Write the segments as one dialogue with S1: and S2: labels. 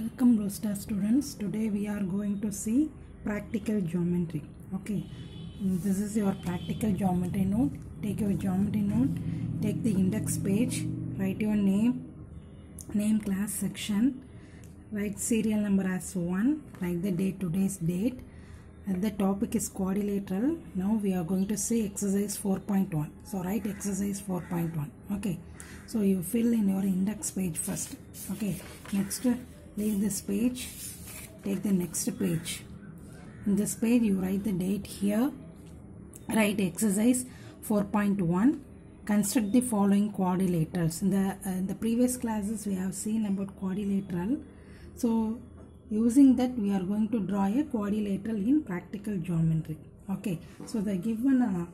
S1: Welcome Rostar students. Today we are going to see practical geometry. Okay, this is your practical geometry note. Take your geometry note, take the index page, write your name, class, section, write serial number as 1, write the date, today's date, and the topic is quadrilateral. Now we are going to see exercise 4.1. So write exercise 4.1. Okay, so you fill in your index page first. Okay, next leave this page, take the next page. In this page you write the date here, write exercise 4.1. Construct the following quadrilaterals. In the previous classes we have seen about quadrilateral. So using that we are going to draw a quadrilateral in practical geometry. Okay, so the given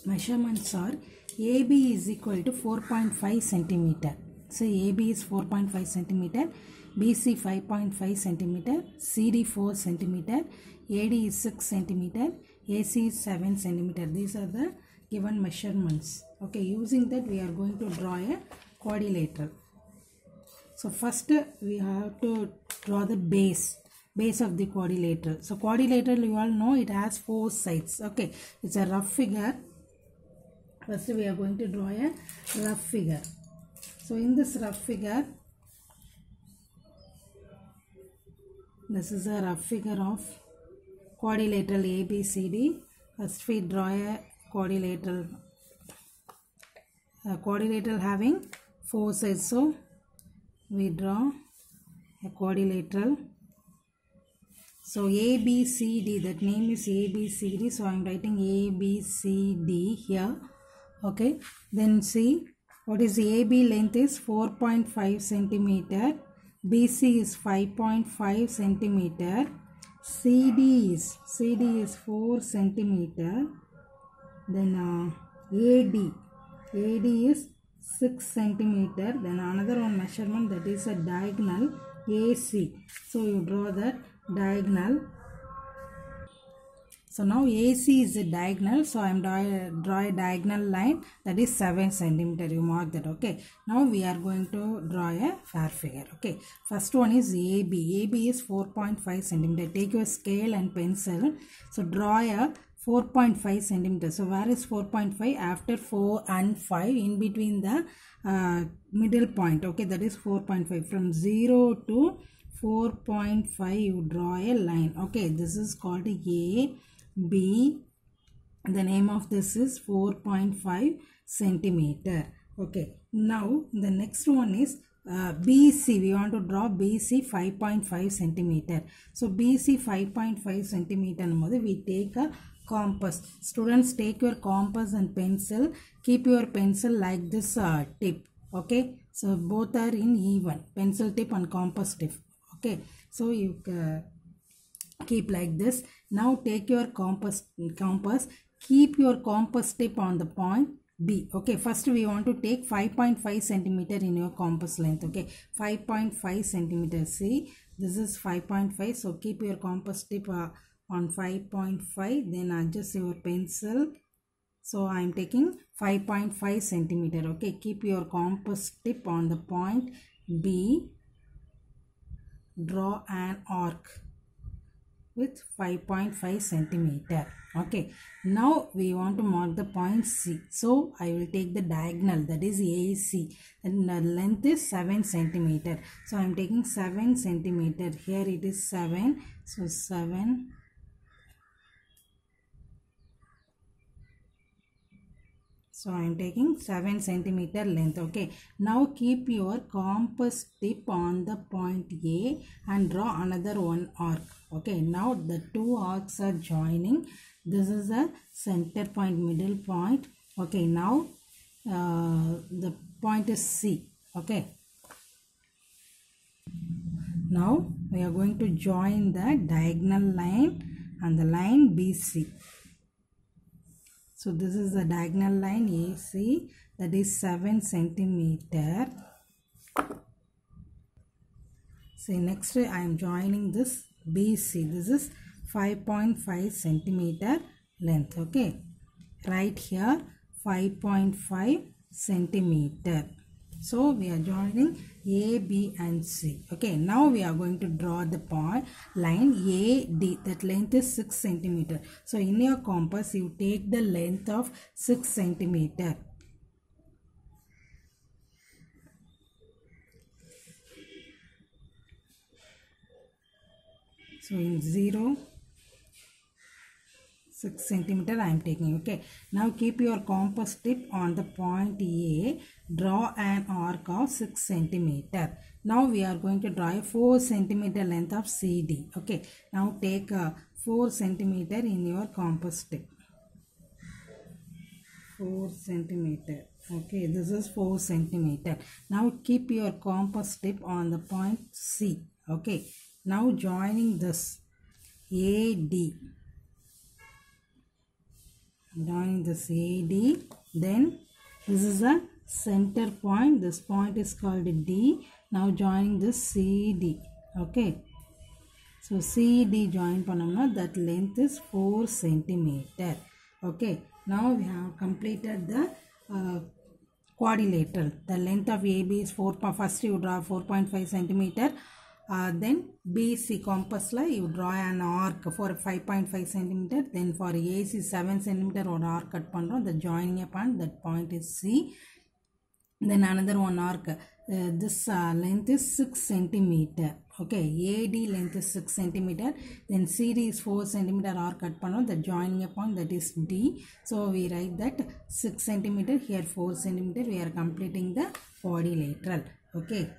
S1: measurements are AB is equal to 4.5 centimeter. So AB is 4.5 centimeter, BC 5.5 centimeter, CD 4 centimeter, AD is 6 centimeter, AC is 7 centimeter. These are the given measurements. Okay, using that we are going to draw a quadrilateral. So first we have to draw the base of the quadrilateral. So quadrilateral, you all know it has 4 sides. Okay, it's a rough figure. First we are going to draw a rough figure. So in this rough figure, this is a rough figure of quadrilateral ABCD. First we draw a quadrilateral having 4 sides. So we draw a quadrilateral. So ABCD, that name is ABCD. So I am writing ABCD here. Okay, then see what is the AB length is 4.5 centimeter, BC is 5.5 centimeter, CD is 4 centimeter, then AD is 6 centimeter, then another one measurement, that is a diagonal AC. So you draw that diagonal. So now AC is a diagonal, so I am draw a diagonal line, that is 7 centimeter. You mark that. Okay, now we are going to draw a fair figure. Okay, first one is AB. AB is 4.5 centimeter. Take your scale and pencil. So draw a 4.5 centimeter. So where is 4.5? After 4 and 5, in between the middle point. Okay, that is 4.5. From 0 to 4.5 you draw a line. Okay, this is called A, B. The name of this is 4.5 centimeter. Okay, now the next one is BC. We want to draw BC 5.5 centimeter. So BC 5.5 centimeter, we take a compass. Students, take your compass and pencil. Keep your pencil like this tip. Okay, so both are in even, pencil tip and compass tip. Okay, so you keep like this. Now take your compass, keep your compass tip on the point B. Okay, first we want to take 5.5 centimeter in your compass length. Okay, 5.5 centimeter. See, this is 5.5. So keep your compass tip on 5.5. Then adjust your pencil. So I am taking 5.5 centimeter. Okay, keep your compass tip on the point B. Draw an arc with 5.5 centimeter. Okay, now we want to mark the point C. So I will take the diagonal, that is AC, and the length is 7 centimeter. So I am taking 7 centimeter. Here it is 7. So 7. So I am taking 7 centimeter length. Okay, now keep your compass tip on the point A and draw another one arc. Okay, now the two arcs are joining. This is a center point, middle point. Okay, now the point is C. Okay, now we are going to join the diagonal line and the line BC. So this is the diagonal line AC, that is 7 centimeter. See, next I am joining this BC. This is 5.5 centimeter length. Okay, right here 5.5 centimeter. So we are joining A, B and C. Okay, now we are going to draw the point line AD. That length is 6 centimeter. So in your compass you take the length of 6 centimeter. So in 0, 6 centimeter I am taking. Okay, now keep your compass tip on the point A. Draw an arc of 6 centimeter. Now we are going to draw a 4 centimeter length of CD. Okay, now take 4 centimeter in your compass tip. 4 centimeter. Okay, this is 4 centimeter. Now keep your compass tip on the point C. Okay, now joining this AD. Join this AD. Then this is a center point. This point is called D. Now joining this CD. Okay. So CD join panamna, that length is 4 centimeter. Okay. Now we have completed the quadrilateral. The length of AB is 4. First you draw 4.5 centimeter. Then BC compass la you draw an arc for 5.5 centimeter. Then for AC 7 centimeter or arc cut pandrom. The joining a point, that point is C. Then another one arc. This length is 6 centimeter. Okay, AD length is 6 centimeter. Then CD is 4 centimeter arc cut pandrom. The joining a point, that is D. So we write that 6 centimeter, here 4 centimeter. We are completing the quadrilateral. Okay.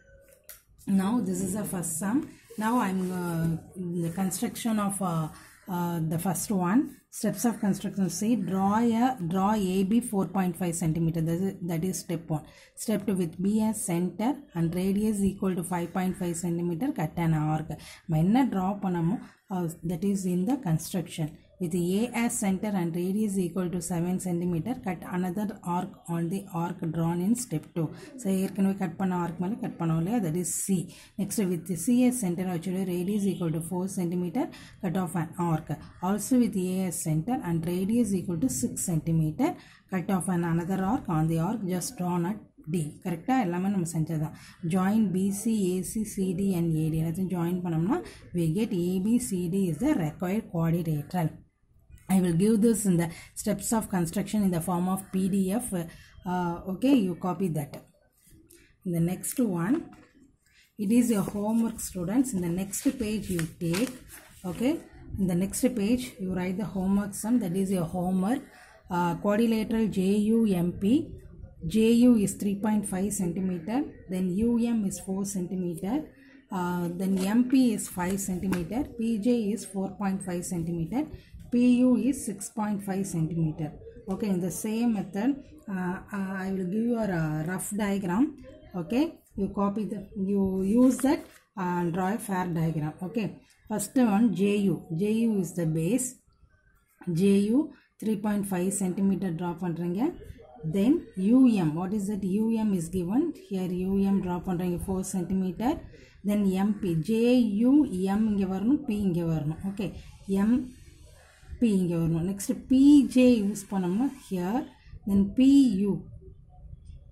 S1: Now this is the first sum. Now I am the construction of the first one. Steps of construction. See, draw AB 4.5 centimeter. That is step 1. Step 2, with B as center and radius equal to 5.5 centimeter, cut an arc. When draw panamo, that is in the construction. With A as center and radius equal to 7 centimeter, cut another arc on the arc drawn in step 2. So here can we cut pan arc male cut panole, that is C. Next, with the C as center, actually radius equal to 4 centimeter, cut off an arc. Also with A as center and radius equal to 6 centimeter, cut off another arc on the arc just drawn at D. Correct? Join BC, AC, CD and AD. Join panamna, we get AB, CD is the required quadrilateral. I will give this in the steps of construction in the form of PDF. Okay, you copy that. In the next one, it is your homework, students. In the next page you take, okay, in the next page you write the homework sum, that is your homework. Quadrilateral JUMP. JU is 3.5 centimeter, then UM is 4 centimeter, then MP is 5 centimeter, PJ is 4.5 centimeter, PU is 6.5 centimeter. Okay, in the same method, I will give you a rough diagram. Okay, you copy you use that and draw a fair diagram. Okay, first one JU. JU is the base. JU 3.5 centimeter draw pandranga. Then UM, what is that? UM is given here. UM draw pandranga 4 centimeter. Then MP, JU M inge varano, P inge varano. Okay, M P inge varano. Next PJ use panamna here. Then PU,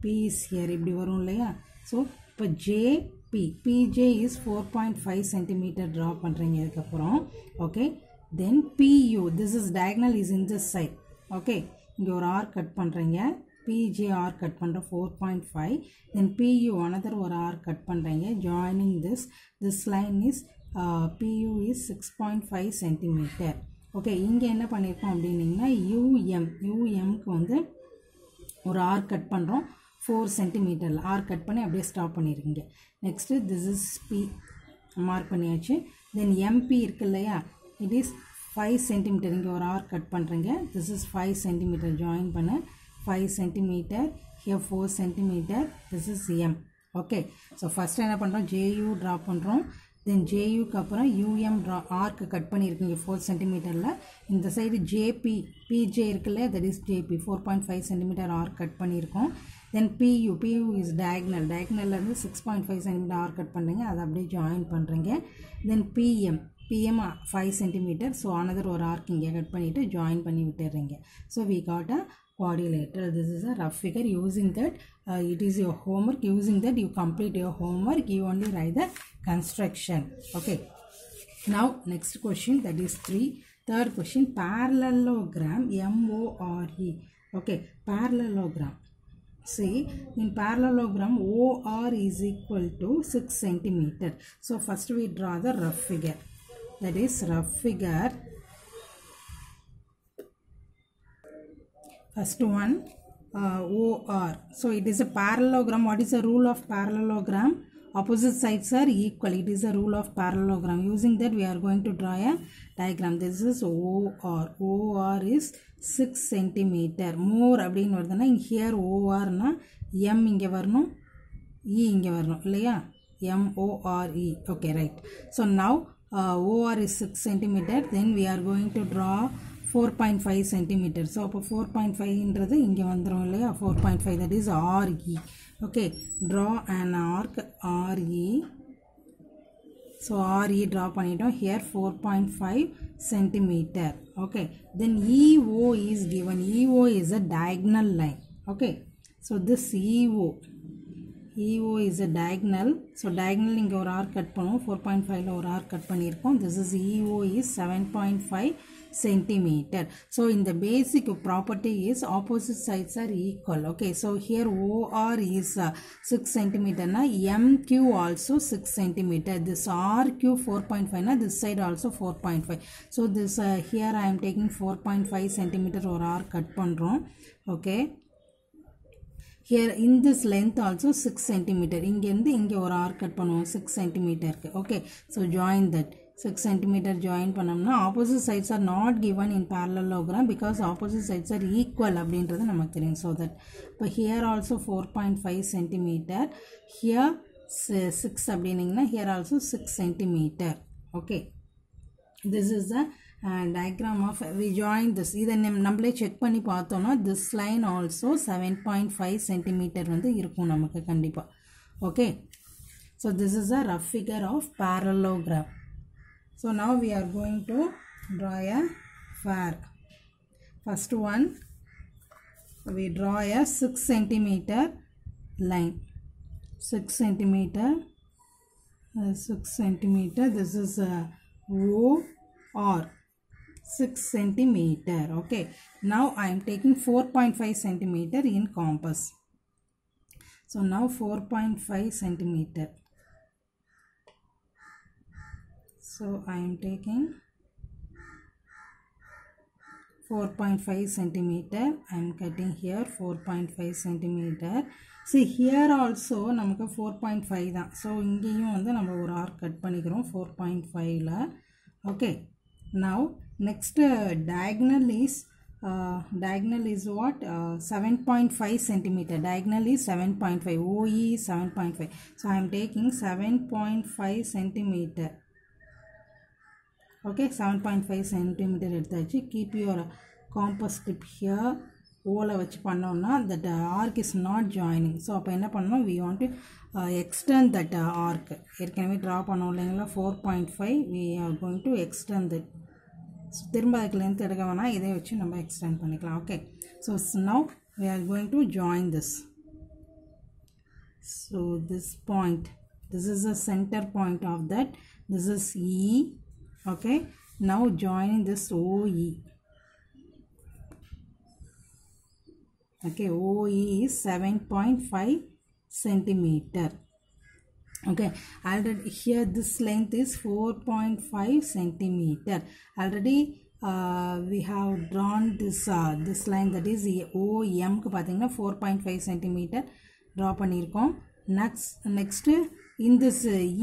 S1: P is here ipdi varum illaya. So ipo JP, PJ is 4.5 centimeter draw pandranga edukaprom. Okay, then PU, this is diagonal is in this side. Okay, இங்க ஒரு arc cut பண்றீங்க, PJ arc cut பண்ற 4.5, then PU another ஒரு arc cut பண்றீங்க, joining this line is PU is 6.5 cm. Okay, இங்க என்ன பண்ணிருக்கோம் அப்படினீங்கன்னா UM க்கு வந்து ஒரு ஆர்க் கட் பண்றோம் 4 cm ஆர்க் கட் பண்ணி அப்படியே ஸ்டாப் பண்ணிருக்கீங்க. Next this is P mark பண்ணியாச்சு. then MP இருக்கு இல்லையா, it is 5 cm. இங்கே ஒரு ஆர்க் கட் பண்ணுறீங்க. this is 5 cm ஜாயின் பண்ண 5 cm, here 4 cm, this is M. Okay, so first என்ன பண்ணுறோம், JU ட்ரா பண்ணுறோம். தென் JUக்கு அப்புறம் UM ட்ரா ஆர்க்கு கட் பண்ணியிருக்கீங்க 4 cm. இந்த சைடு JP, PJ இருக்குல்ல, that is JP 4.5 cm arc cut பண்ணியிருக்கோம். Then PU is diagonal 6.5 cm arc cut பண்ணுறீங்க, அதை அப்படியே ஜாயின் பண்ணுறீங்க. Then PM 5 cm, so another ஒரு arc இங்கே கட் பண்ணிட்டு ஜாயின் பண்ணி விட்டுறீங்க. So we got a quadrilateral. This is a rough figure. Using that, it is your homework. Using that, you complete your homework. You only write the construction. Okay. Now, next question, that is 3. Third question, parallelogram, M-O-R-E. Okay, parallelogram. See, in parallelogram, OR is equal to 6 centimeter. So, first we draw the rough figure. That is rough figure. First one, OR. So, it is a parallelogram. What is the rule of parallelogram? Opposite sides are equal. It is a rule of parallelogram. Using that, we are going to draw a diagram. This is OR. OR is 6 centimeter. More அப்படினு வருதுனா here OR na M இங்க வரணும், E இங்க வரணும் இல்லையா? M-O-R-E. Okay, right. So now OR is 6 centimeter. Then we are going to draw 4.5 centimeter. So அப்போ 4.5 இன்றது இங்க வந்துரும் இல்லையா? 4.5, that is RE. Okay, draw an arc RE. So RE draw பண்ணிட்டோம். Here 4.5 centimeter. Okay, then EO is given. EO is a diagonal line. Okay, so this EO is a diagonal. So diagonal இங்க ஒரு arc cut பண்ணுவோம். 4.5ல ஒரு arc cut பண்ணியிருக்கோம். This is EO is 7.5 centimeter. So in the basic property is opposite sides are equal. Okay, so here OR is 6 centimeter na MQ also 6 centimeter. This RQ 4.5 na this side also 4.5. So this here I am taking 4.5 centimeter or R cut பண்றோம். Okay, here in this length also 6 centimeter. இங்கிருந்து இங்க ஒரு R cut பண்ணுவோம் 6 centimeter. Okay, so join that. 6 centimeter join பண்ணோம்னா opposite sides are not given in parallelogram because opposite sides are equal அப்படின்றது நமக்கு தெரியும். So that இப்போ here also 4.5 centimeter, here 6 அப்படின்னீங்கன்னா here also 6 centimeter. Okay, this is the diagram of, we join this. இதை நம்மளே check பண்ணி பார்த்தோம்னா this line also 7.5 centimeter வந்து இருக்கும் நமக்கு கண்டிப்பா. Okay, so this is a rough figure of parallelogram. So now we are going to draw a fair. First one, we draw a 6 centimeter line. 6 centimeter. 6 centimeter. This is OR. 6 centimeter. Okay. Now I am taking 4.5 centimeter in compass. So now 4.5 centimeter. So I am taking 4.5 centimeter. I am cutting here 4.5 centimeter. See here also நமக்கு 4.5 தான். So இங்கேயும் வந்து நம்ம ஒரு arc cut பண்ணிக்கிறோம் 4.5ல. Okay. Now next diagonal is what? 7.5 centimeter. Diagonal is 7.5. OE is 7.5. So I am taking 7.5 centimeter. Okay, 7.5 centimeter எடுத்தாச்சு. Keep your compass tip here. ஓல வச்சு பண்ணோம்னா that arc is not joining. So அப்போ என்ன பண்ணணும்? We want to extend that arc. ஏற்கனவே draw பண்ணோம் இல்லைங்களா 4.5. We are going to extend it. So திரும்ப அதுக்கு length எடுக்க வேணாம், இதை வச்சு நம்ம extend பண்ணிக்கலாம். Okay, so now we are going to join this. So this point, this is the center point of that. This is E. Okay, now joining this OE. Okay, OE is 7.5 centimeter. Okay, already here this length is 4.5 centimeter. Already we have drawn this line, that is OM க்கு பாத்தீங்கன்னா 4.5 centimeter draw பண்ணிருக்கோம். Next in this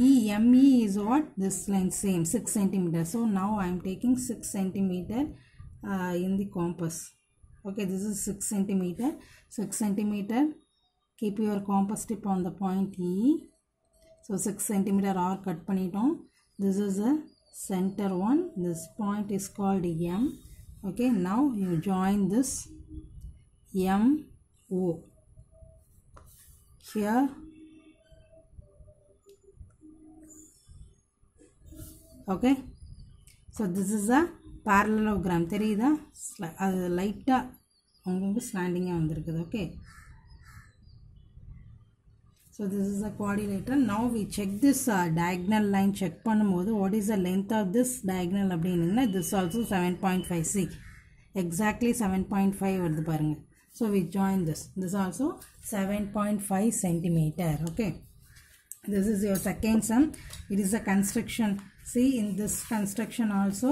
S1: EME is what? This line same 6 centimeter. So now I am taking 6 centimeter in the compass. Okay, this is 6 centimeter. 6 centimeter. Keep your compass tip on the point E. So 6 centimeter arc cut பண்ணிட்டோம். This is a center one. This point is called M. Okay, now you join this MO. Here okay, so this is a parallelogram. தெரியுதா? அது லைட்டா உங்களுக்கு ஸ்லாண்டிங்காக வந்திருக்குது. Okay, so this is a quadrilateral. Now we check this diagonal line. Check பண்ணும்போது what is the length of this diagonal அப்படின்னா this also 7.5. see exactly 7.5 வருது பாருங்க. So we join this also 7.5 centimeter. okay, this is your second sum. It is a construction. See, in this construction also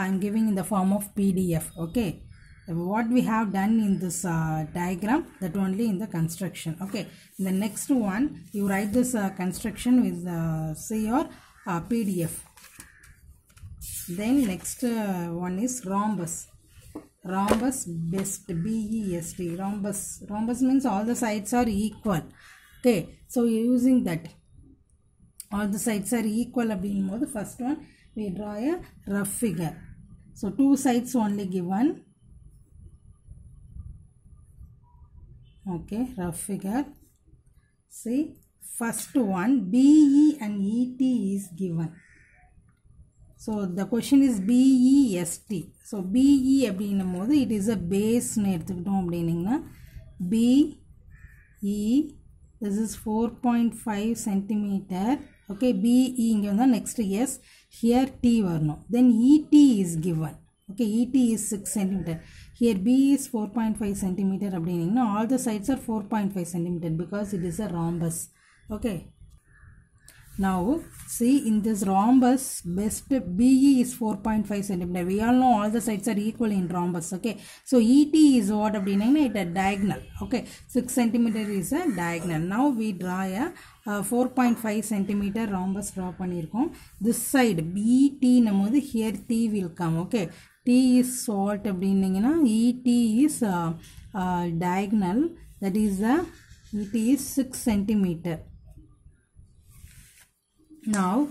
S1: I am giving in the form of PDF. okay, what we have done in this diagram, that only in the construction. okay, in the next one you write this construction with see your PDF. Then next one is rhombus. Rhombus best, BEST. Rhombus means all the sides are equal. okay, so using that all the sides are equal அப்படிங்கும்போது first one we draw a rough figure. so two sides only given. okay, rough figure. see, first one BE and ET is given. so the question is BEST. so BE அப்படின்னும்போது it is a base னு எடுத்துக்கிட்டோம் அப்படின்னீங்கன்னா BE this is 4.5 centimeter. okay, BE இங்க வந்தா next yes, here T வரணும். then ET is given. okay, ET is 6 centimeter. here B is 4.5 centimeter அப்படின்னீங்கன்னா all the sides are 4.5 centimeter because it is a rhombus. okay, now see, in this rhombus best BE is 4.5 centimeter. we all know all the sides are equal in rhombus. okay, so ET is what அப்படின்னா it a diagonal. okay, 6 centimeter is a diagonal. now we draw a 4.5 centimeter rhombus draw பண்ணிருக்கோம். this side BT நம்மோது here T will come. okay, T is what அப்படின்னீங்கன்னா ET is diagonal, that is ET is 6 centimeter. now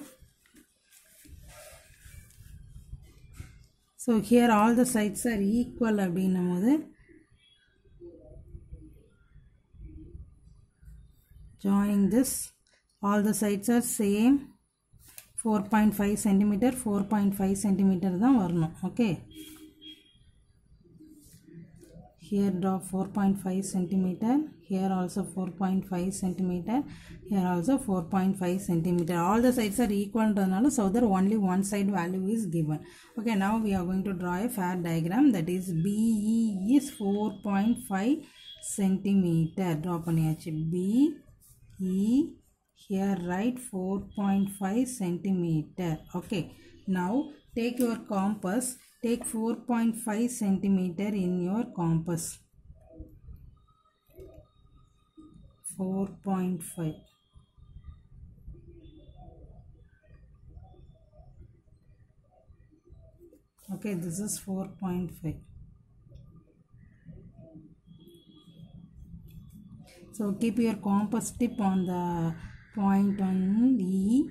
S1: so here all the sides are equal அப்படின்னும்போது joining this all the sides are same 4.5 centimeter 4.5 centimeter தான் வரணும். okay, here draw 4.5 centimeter, here also 4.5 centimeter, here also 4.5 centimeter. all the sides are equal so that only one side value is given. okay, now we are going to draw a fair diagram. that is BE is 4.5 centimeter. draw பண்ணியாச்சு. BE here write 4.5 centimeter. okay, now take your compass. take 4.5 centimeter in your compass. 4.5. okay, this is 4.5. so keep your compass tip on the point on E.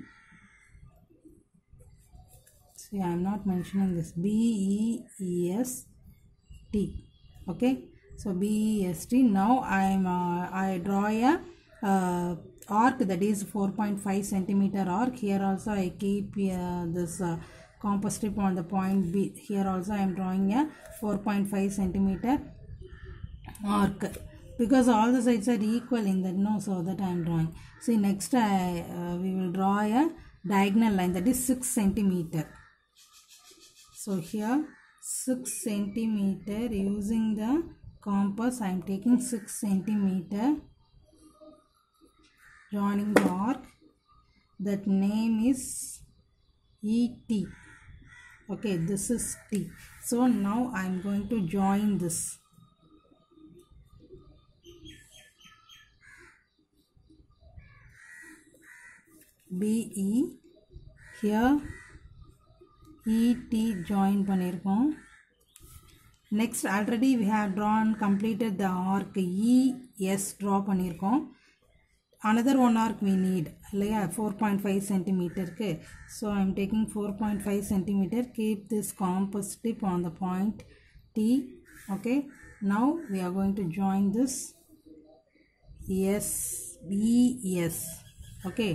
S1: see, I am not mentioning this. BEST. okay, so BEST. now I draw a arc that is 4.5 centimeter arc. here also I keep this compass tip on the point B. here also I am drawing a 4.5 centimeter arc because all the sides are equal in that, no, so that I am drawing. see, next we will draw a diagonal line that is 6 centimeter. so here 6 centimeter using the compass I am taking 6 centimeter, joining the arc. that name is ET. okay, this is T. so now I am going to join this. BE here ET join பண்ணிருக்கோம். next already we have drawn completed the arc ES draw பண்ணிருக்கோம். another one arc we need இல்லையா 4.5 centimeter க்கு. so I am taking 4.5 centimeter. keep this compass tip on the point T. okay, now we are going to join this BES. okay,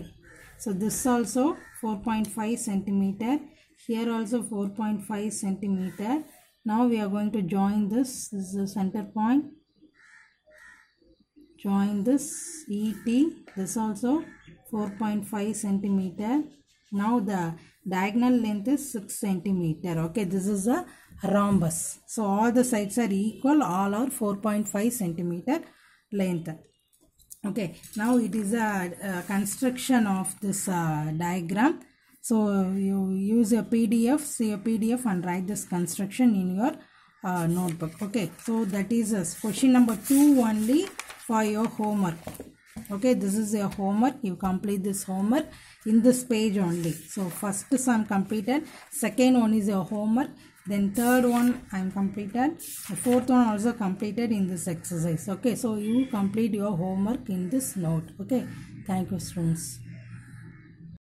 S1: so this also 4.5 centimeter, here also 4.5 centimeter. Now we are going to join this. This is the center point. Join this ET. This also 4.5 centimeter. Now the diagonal length is 6 centimeter. Okay, this is a rhombus. So all the sides are equal. All are 4.5 centimeter length. Okay, now it is a construction of this diagram. So you use a PDF, see a PDF and write this construction in your notebook. Okay, so that is question number 2 only for your homework. Okay, this is your homework. You complete this homework in this page only. So first sum completed, second one is your homework, then third one I am completed, the fourth one also completed in this exercise. Okay, so you complete your homework in this note. Okay, thank you students.